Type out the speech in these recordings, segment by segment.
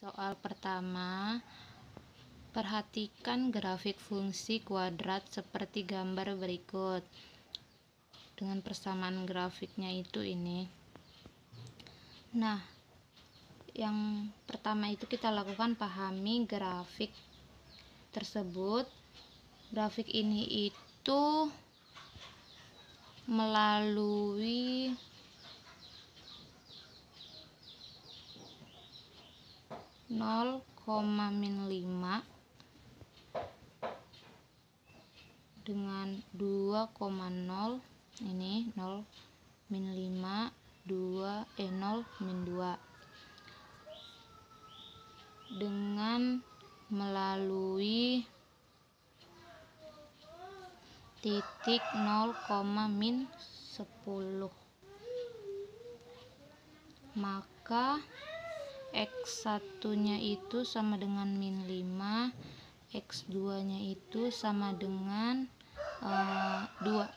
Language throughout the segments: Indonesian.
Soal pertama, perhatikan grafik fungsi kuadrat seperti gambar berikut. Dengan persamaan grafiknya itu ini. Nah, yang pertama itu kita lakukan pahami grafik tersebut. Grafik ini itu melalui -5 dengan 2,0 ini 0 min 5 0 min 2 dengan melalui titik 0, min 10, maka X1 nya itu sama dengan min 5, X2 nya itu sama dengan 2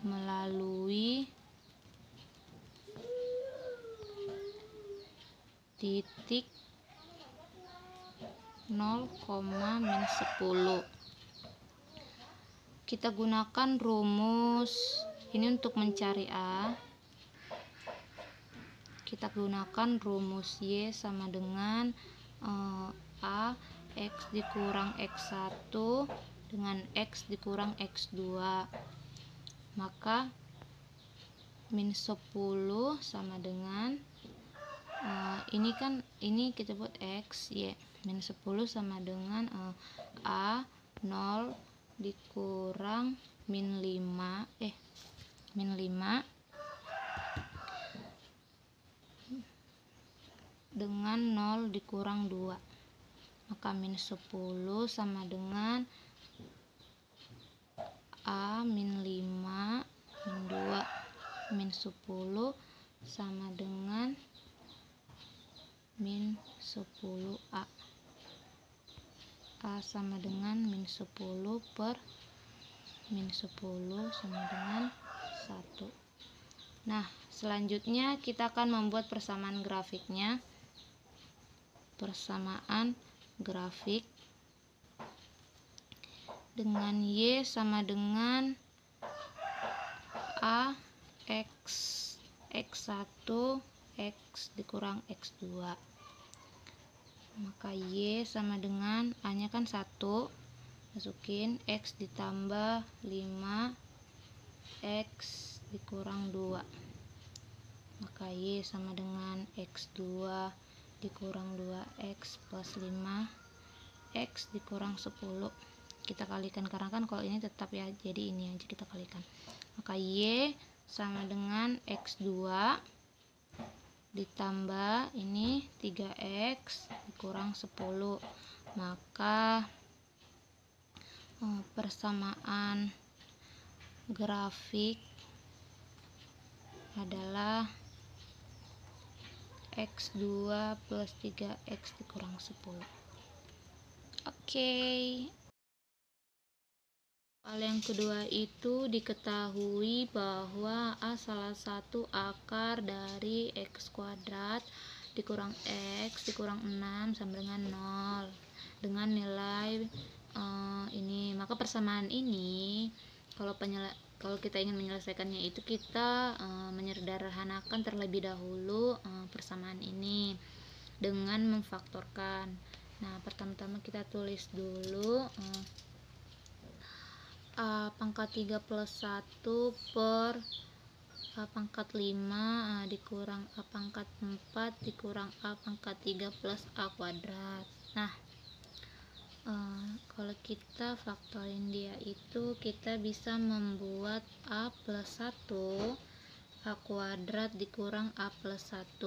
melalui titik 0, min 10. Kita gunakan rumus ini untuk mencari A. Kita gunakan rumus Y sama dengan A X dikurang X1 dengan X dikurang X2. Maka min 10 sama dengan ini kita buat X, Y. Min 10 sama dengan A 0 dikurang min 5 dengan 0 dikurang 2. Maka min 10 sama dengan A min 5 min 2. Min 10 sama dengan min 10A. A sama dengan min 10 per min 10 sama dengan 1. Nah, selanjutnya kita akan membuat persamaan grafiknya. Persamaan grafik dengan Y sama dengan A X1 X dikurang X2. Maka Y sama dengan A nya kan 1, masukin X ditambah 5 X dikurang 2. Maka Y sama dengan X2 dikurang 2X plus 5 X dikurang 10. Kita kalikan karena kan kalau ini tetap ya, jadi ini aja kita kalikan. Maka Y sama dengan X2 ditambah ini 3X dikurang 10. Maka persamaan grafik adalah X2 plus 3X dikurang 10. Oke. Soal yang kedua itu diketahui bahwa A salah satu akar dari X kuadrat dikurang X dikurang 6 sama dengan 0 dengan nilai ini. Maka persamaan ini kalau kita ingin menyelesaikannya itu kita menyederhanakan terlebih dahulu persamaan ini dengan memfaktorkan. Nah, pertama-tama kita tulis dulu A pangkat 3 plus 1 per A pangkat 5 dikurang A pangkat 4 dikurang A pangkat 3 plus A kuadrat. Nah, kalau kita faktorin dia itu kita bisa membuat A plus 1 A kuadrat dikurang A plus 1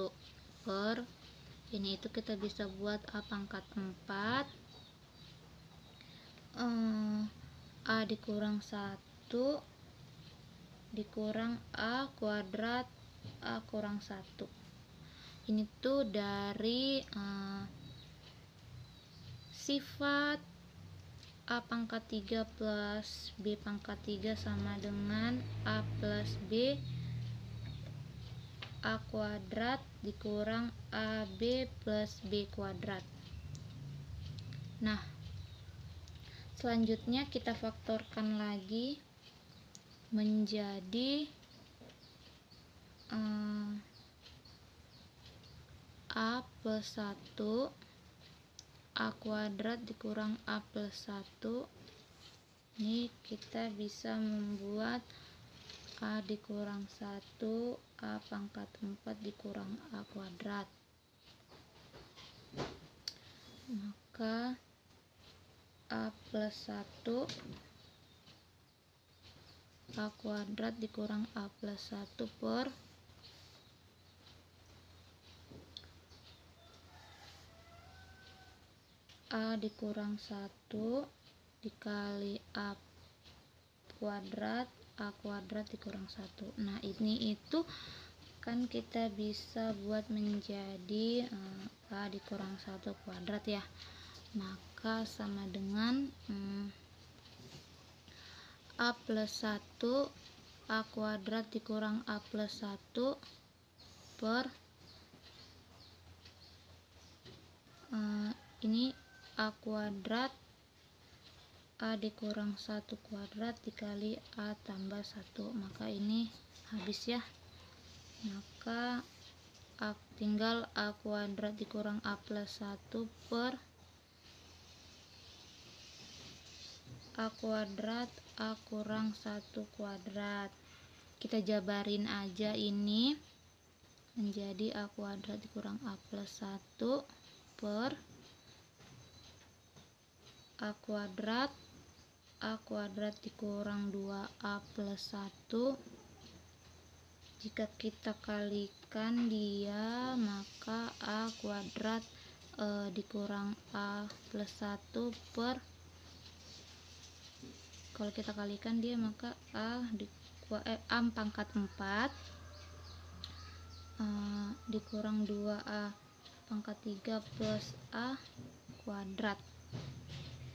per ini itu kita bisa buat A pangkat 4 A dikurang 1 dikurang A kuadrat A kurang 1. Ini tuh dari sifat A pangkat 3 plus B pangkat 3 sama dengan A plus B A kuadrat dikurang AB plus B kuadrat. Nah, selanjutnya kita faktorkan lagi menjadi A plus 1 A kuadrat dikurang A plus 1. Ini kita bisa membuat A dikurang 1 A pangkat 4 dikurang A kuadrat. Maka A plus 1 A kuadrat dikurang A plus 1 per A dikurang 1 dikali A kuadrat dikurang 1. Nah, ini itu kan kita bisa buat menjadi A dikurang 1 kuadrat ya. Maka sama dengan A plus 1 A kuadrat dikurang A plus 1 per ini A kuadrat A dikurang 1 kuadrat dikali A tambah 1. Maka ini habis ya. Maka tinggal A kuadrat dikurang A plus 1 per A kuadrat A kurang 1 kuadrat. Kita jabarin aja ini menjadi A kuadrat dikurang A plus 1 per A kuadrat dikurang 2A plus 1. Jika kita kalikan dia, maka A kuadrat dikurang A plus 1 per, kalau kita kalikan dia maka A pangkat 4 dikurang 2A pangkat 3 plus A kuadrat.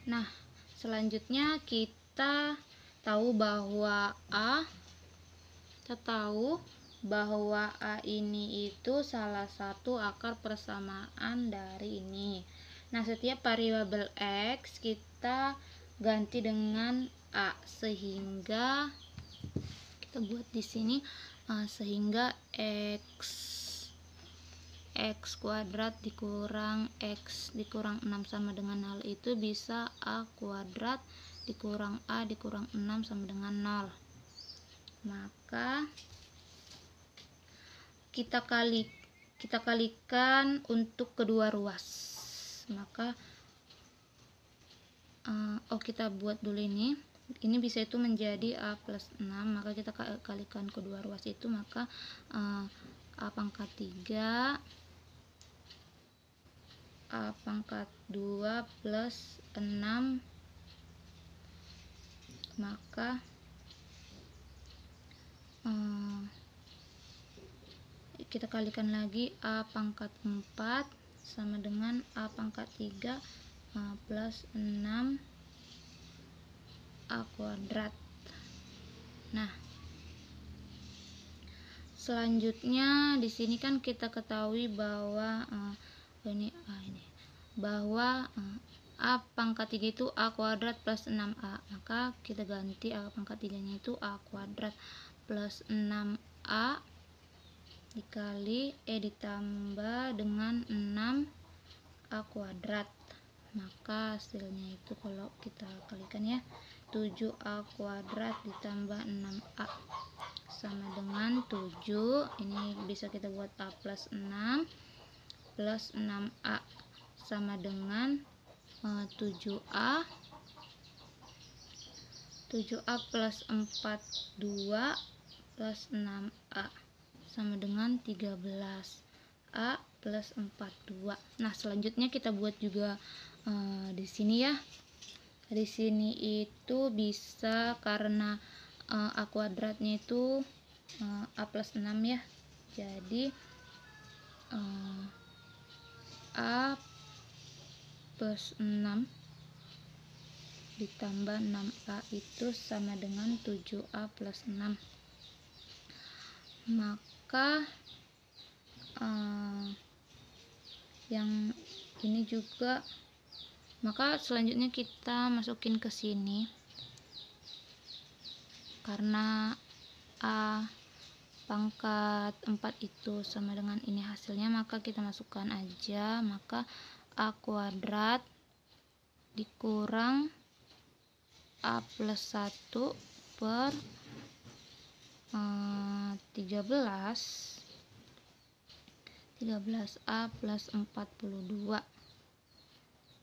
Nah, selanjutnya kita tahu bahwa A ini itu salah satu akar persamaan dari ini. Nah, setiap variabel X kita ganti dengan A, sehingga kita buat di sini sehingga X kuadrat dikurang X dikurang 6 sama dengan 0 itu bisa A kuadrat dikurang A dikurang 6 sama dengan 0. Maka kita kalikan untuk kedua ruas. Maka kita buat dulu ini bisa itu menjadi A plus 6, maka kita kalikan kedua ruas itu, maka A pangkat 3 A pangkat 2 plus 6, maka kita kalikan lagi A pangkat 4 sama dengan A pangkat 3 plus 6 A kuadrat. Nah, selanjutnya di sini kan kita ketahui bahwa bahwa A pangkat 3 itu A kuadrat plus 6A, maka kita ganti A pangkat 3 nya itu A kuadrat plus 6A dikali ditambah dengan 6A kuadrat. Maka hasilnya itu kalau kita kalikan ya, 7A kuadrat ditambah 6A sama dengan 7. Ini bisa kita buat A plus 6 plus 6A sama dengan 7A plus 42 plus 6A sama dengan 13A plus 42. Nah, selanjutnya kita buat juga di sini ya. Di sini itu bisa karena A kuadratnya itu A plus 6 ya. Jadi A plus 6 ditambah 6A itu sama dengan 7A plus 6. Maka yang ini juga. Maka selanjutnya kita masukin ke sini, karena A pangkat 4 itu sama dengan ini hasilnya, maka kita masukkan aja. Maka A kuadrat dikurang A plus 1 per 13A plus 42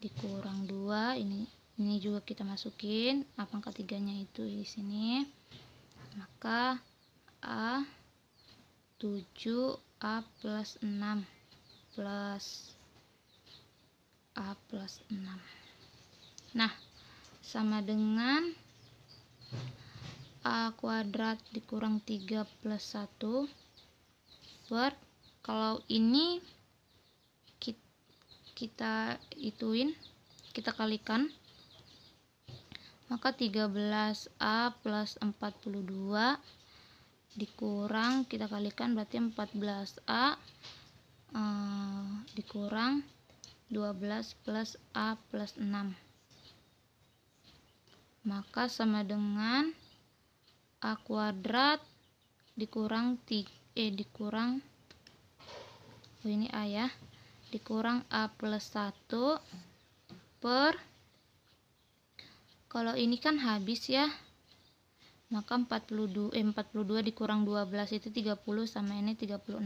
dikurang 2. Ini juga kita masukin A pangkat 3-nya itu di sini. Maka A 7A plus 6 plus A plus 6. Nah, sama dengan A kuadrat dikurang 3 plus 1 per, kalau ini kita ituin, kita kalikan, maka 13A plus 42 dikurang, kita kalikan berarti 14A dikurang 12 plus A plus 6, maka sama dengan A kuadrat dikurang dikurang ini A ya, dikurang A plus 1 per, kalau ini kan habis ya, maka 42 dikurang 12 itu 30, sama ini 36.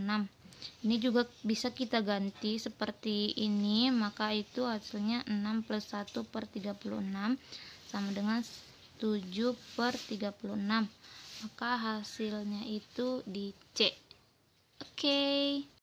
Ini juga bisa kita ganti seperti ini, maka itu hasilnya 6 plus 1 per 36 sama dengan 7 per 36. Maka hasilnya itu di C. Oke.